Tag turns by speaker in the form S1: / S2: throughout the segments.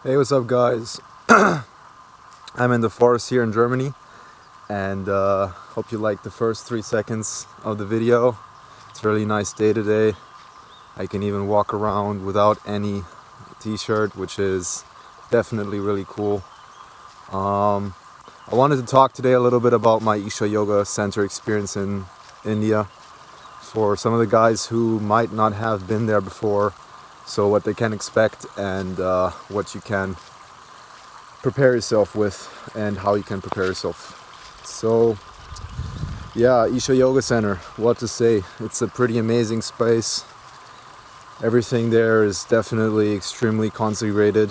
S1: Hey, what's up guys? I'm in the forest here in Germany and hope you like the first 3 seconds of the video. It's a really nice day today. I can even walk around without any t-shirt, which is definitely really cool. I wanted to talk today a little bit about my Isha Yoga Center experience in India for some of the guys who might not have been there before. So what they can expect and what you can prepare yourself with and how you can prepare yourself. So yeah, Isha Yoga Center, what to say? It's a pretty amazing space. Everything there is definitely extremely consecrated.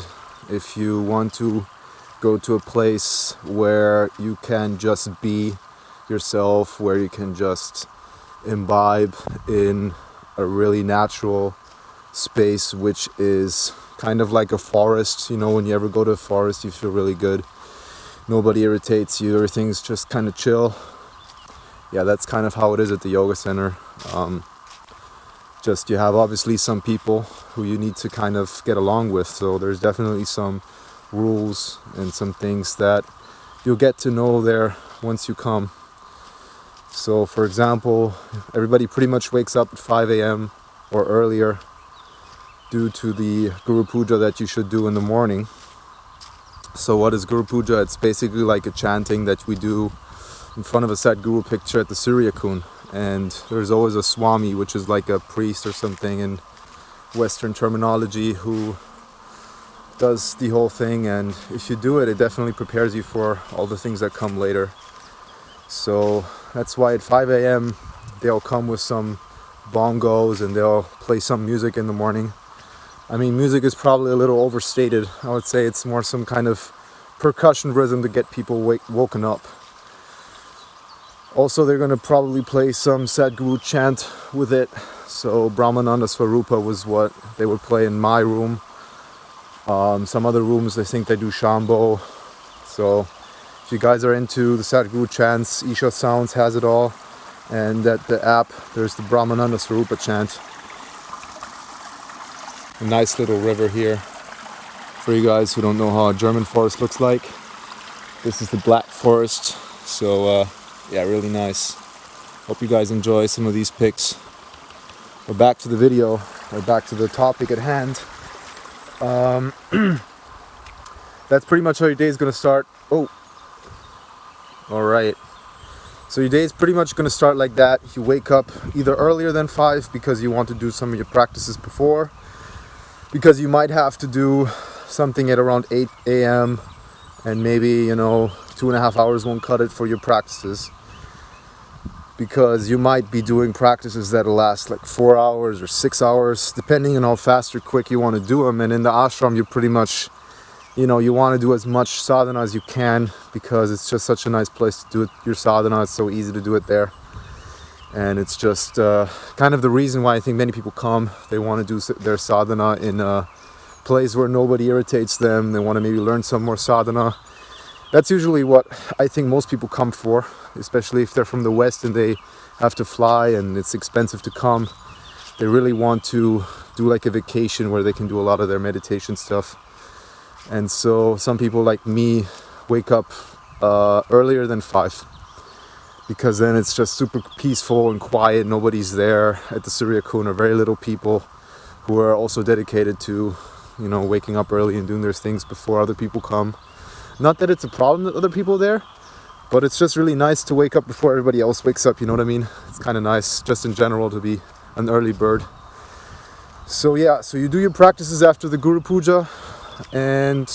S1: If you want to go to a place where you can just be yourself, where you can just imbibe in a really natural space, which is kind of like a forest. You know, when you ever go to a forest, you feel really good. Nobody irritates you, everything's just kind of chill. Yeah, that's kind of how it is at the yoga center. Just you have obviously some people who you need to kind of get along with, so there's definitely some rules and some things that you'll get to know there once you come. So for example, everybody pretty much wakes up at 5 a.m. or earlier due to the Guru Puja that you should do in the morning. So what is Guru Puja? It's basically like a chanting that we do in front of a Sadguru picture at the Surya Kun. And there's always a Swami, which is like a priest or something in Western terminology, who does the whole thing. And if you do it, it definitely prepares you for all the things that come later. So that's why at 5 a.m. they'll come with some bongos and they'll play some music in the morning. I mean, music is probably a little overstated. I would say it's more some kind of percussion rhythm to get people woken up. Also, they're going to probably play some Sadhguru chant with it. So Brahmananda Swarupa was what they would play in my room. Some other rooms, I think they do Shambho. So if you guys are into the Sadhguru chants, Isha Sounds has it all. And at the app, there's the Brahmananda Swarupa chant. A nice little river here. For you guys who don't know how a German forest looks like, this is the Black Forest. So yeah, really nice. Hope you guys enjoy some of these pics. But back to the video, or back to the topic at hand. That's pretty much how your day is going to start. Oh, all right. So your day is pretty much going to start like that. You wake up either earlier than 5 because you want to do some of your practices before, because you might have to do something at around 8 a.m. and maybe, 2.5 hours won't cut it for your practices, because you might be doing practices that'll last like 4 hours or 6 hours, depending on how fast or quick you want to do them. And in the ashram, you pretty much, you want to do as much sadhana as you can, because it's just such a nice place to do it, your sadhana. It's so easy to do it there. And it's just kind of the reason why I think many people come. They want to do their sadhana in a place where nobody irritates them. They want to maybe learn some more sadhana. That's usually what I think most people come for, especially if they're from the West and they have to fly and it's expensive to come. They really want to do like a vacation where they can do a lot of their meditation stuff. And so some people like me wake up earlier than 5. Because then it's just super peaceful and quiet. Nobody's there at the Surya Kun, or very little people who are also dedicated to, waking up early and doing their things before other people come. Not that it's a problem that other people are there, but it's just really nice to wake up before everybody else wakes up, you know what I mean? It's kind of nice, just in general, to be an early bird. So yeah, so you do your practices after the Guru Puja, and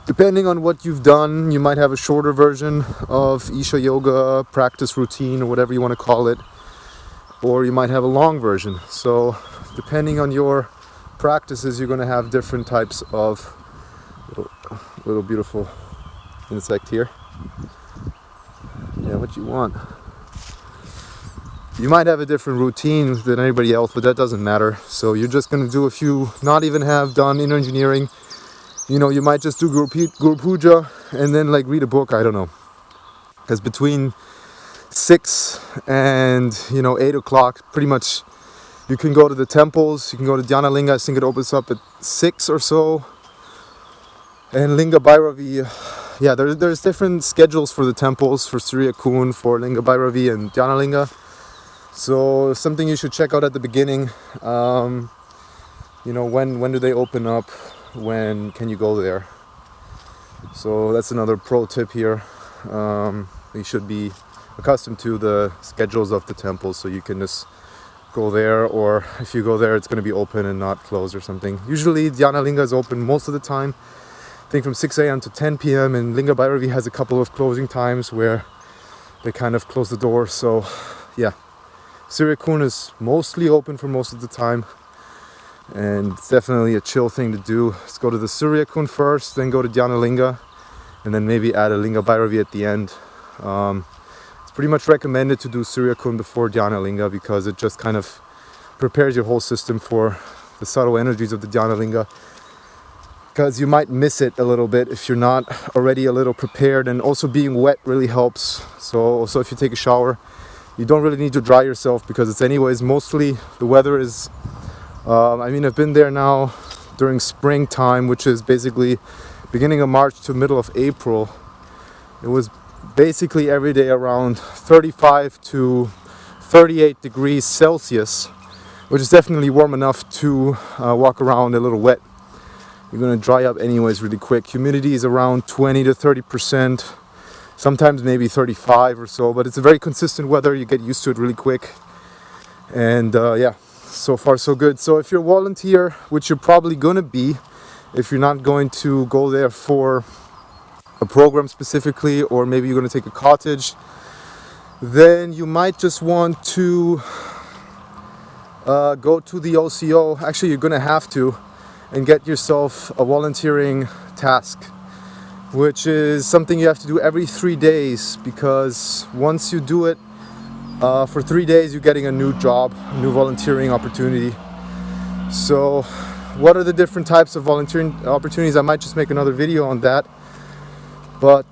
S1: depending on what you've done, you might have a shorter version of Isha Yoga practice routine, or whatever you want to call it, or you might have a long version. So depending on your practices, you're going to have different types of little beautiful insect here. Yeah, what you want. You might have a different routine than anybody else, but that doesn't matter. So you're just going to do a few, not even have done inner engineering. You might just do Guru Puja and then like read a book, I don't know. Because between 6 and 8 o'clock, pretty much you can go to the temples, you can go to Dhyana Linga. I think it opens up at 6 or so. And Linga Bhairavi, yeah, there's different schedules for the temples, for Surya Kun, for Linga Bhairavi and Dhyana Linga. So something you should check out at the beginning. When do they open up? When can you go there? So that's another pro tip here. You should be accustomed to the schedules of the temples, so you can just go there, or if you go there it's going to be open and not closed or something. Usually Dhyana Linga is open most of the time, I think from 6 a.m. to 10 p.m. and Linga Bhairavi has a couple of closing times where they kind of close the door. So yeah, Surya Kun is mostly open for most of the time, and it's definitely a chill thing to do. Let's go to the Surya Kun first, then go to Dhyana Linga, and then maybe add a Linga Bhairavi at the end. It's pretty much recommended to do Surya Kun before Dhyana Linga because it just kind of prepares your whole system for the subtle energies of the Dhyana Linga, because you might miss it a little bit if you're not already a little prepared. And also being wet really helps. So also if you take a shower, you don't really need to dry yourself, because it's anyways mostly the weather is I've been there now during springtime, which is basically beginning of March to middle of April. It was basically every day around 35 to 38 degrees Celsius, which is definitely warm enough to walk around a little wet. You're going to dry up anyways really quick. Humidity is around 20 to 30%, sometimes maybe 35 or so, but it's a very consistent weather. You get used to it really quick. And yeah, so far so good. So if you're a volunteer, which you're probably going to be, if you're not going to go there for a program specifically, or maybe you're going to take a cottage, then you might just want to go to the OCO. Actually, you're going to have to, and get yourself a volunteering task, which is something you have to do every 3 days, because once you do it for 3 days, you're getting a new job, a new volunteering opportunity. So what are the different types of volunteering opportunities? I might just make another video on that. But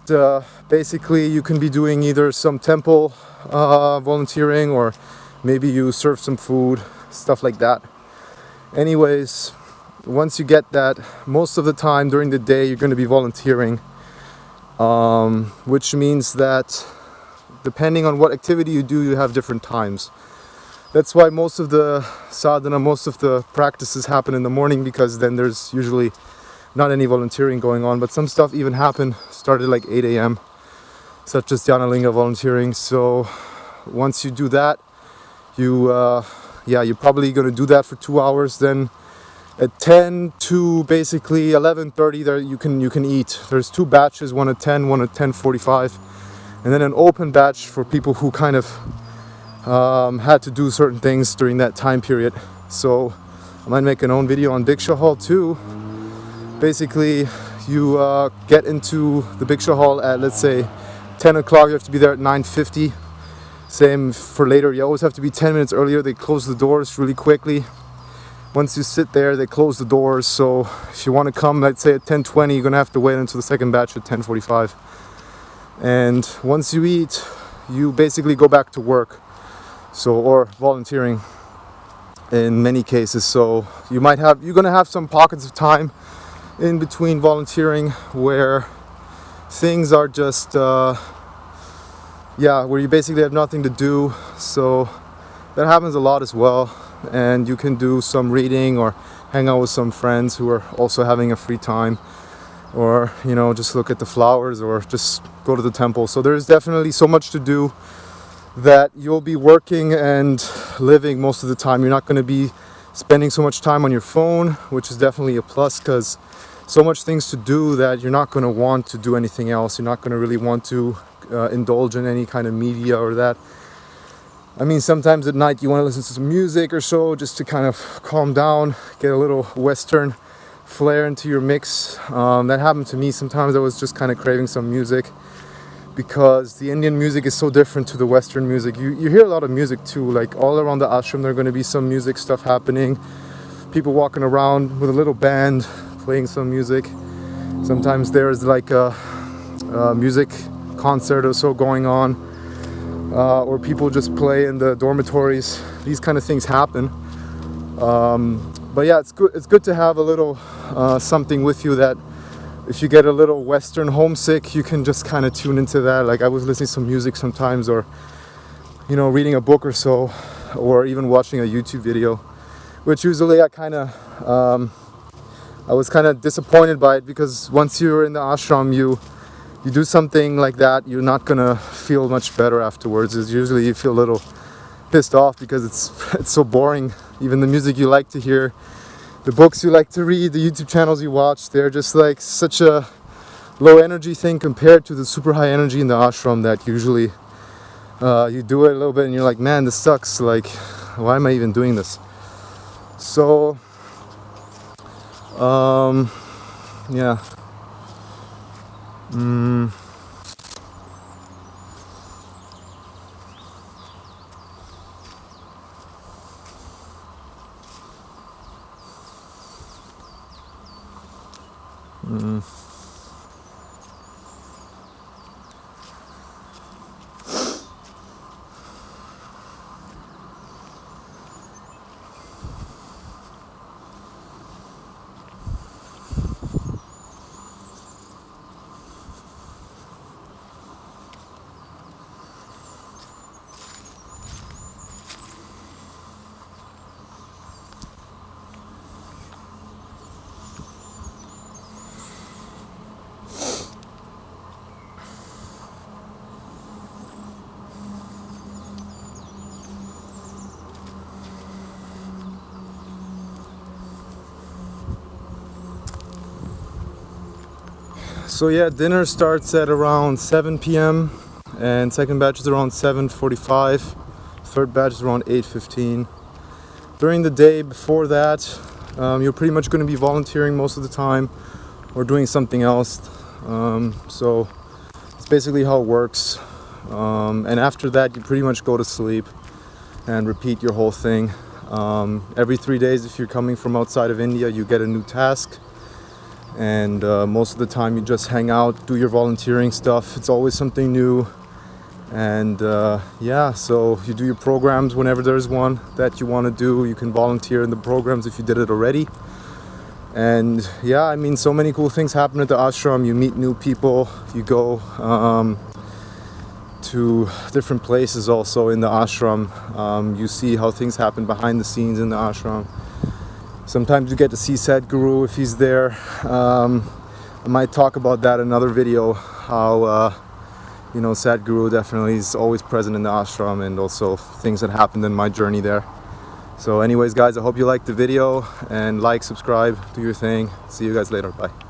S1: basically you can be doing either some temple volunteering, or maybe you serve some food, stuff like that. Anyways, once you get that, most of the time during the day you're going to be volunteering, which means that depending on what activity you do, you have different times. That's why most of the sadhana, most of the practices happen in the morning, because then there's usually not any volunteering going on. But some stuff even started like 8 a.m, such as Dhyana Linga volunteering. So once you do that, you're probably going to do that for 2 hours. Then at 10 to basically 11:30 there you can eat. There's 2 batches, one at 10, one at 10:45, and then an open batch for people who kind of had to do certain things during that time period. So I might make an own video on Diksha Hall too. Basically you get into the Diksha Hall at, let's say, 10 o'clock. You have to be there at 9:50. Same for later, you always have to be 10 minutes earlier. They close the doors really quickly. Once you sit there, they close the doors. So if you want to come, let's say at 10:20, you're gonna have to wait until the second batch at 10:45. And once you eat, you basically go back to work, or volunteering in many cases. So you're gonna have some pockets of time in between volunteering where things are just where you basically have nothing to do. So that happens a lot as well. And you can do some reading or hang out with some friends who are also having a free time, or just look at the flowers, or just go to the temple. So there's definitely so much to do that you'll be working and living most of the time. You're not going to be spending so much time on your phone, which is definitely a plus, because so much things to do that you're not going to want to do anything else. You're not going to really want to indulge in any kind of media or that. I mean, sometimes at night you want to listen to some music or so, just to kind of calm down, get a little Western flair into your mix. That happened to me. Sometimes I was just kind of craving some music, because the Indian music is so different to the Western music. You hear a lot of music too, like all around the ashram there are going to be some music stuff happening. People walking around with a little band playing some music. Sometimes there's like a music concert or so going on. Or people just play in the dormitories. These kind of things happen. But yeah, it's good to have a little something with you that if you get a little Western homesick, you can just kind of tune into that. Like I was listening to some music sometimes, or reading a book or so, or even watching a YouTube video, which usually I was kind of disappointed by it, because once you're in the ashram, you do something like that, you're not gonna feel much better afterwards. It's usually you feel a little pissed off because it's so boring. Even the music you like to hear, the books you like to read, the YouTube channels you watch, they're just like such a low energy thing compared to the super high energy in the ashram, that usually you do it a little bit and you're like, man, this sucks, like why am I even doing this? So yeah. So yeah, dinner starts at around 7 p.m. and second batch is around 7:45. Third batch is around 8:15. During the day before that, you're pretty much going to be volunteering most of the time or doing something else. So it's basically how it works. And after that, you pretty much go to sleep and repeat your whole thing. Every 3 days, if you're coming from outside of India, you get a new task. And most of the time you just hang out, do your volunteering stuff. It's always something new. And yeah, so you do your programs whenever there's one that you want to do. You can volunteer in the programs if you did it already. And yeah, I mean, so many cool things happen at the ashram. You meet new people. You go to different places also in the ashram. You see how things happen behind the scenes in the ashram. Sometimes you get to see Sadhguru if he's there. I might talk about that in another video, how Sadhguru definitely is always present in the ashram, and also things that happened in my journey there. So anyways guys, I hope you liked the video, and like, subscribe, do your thing. See you guys later, bye.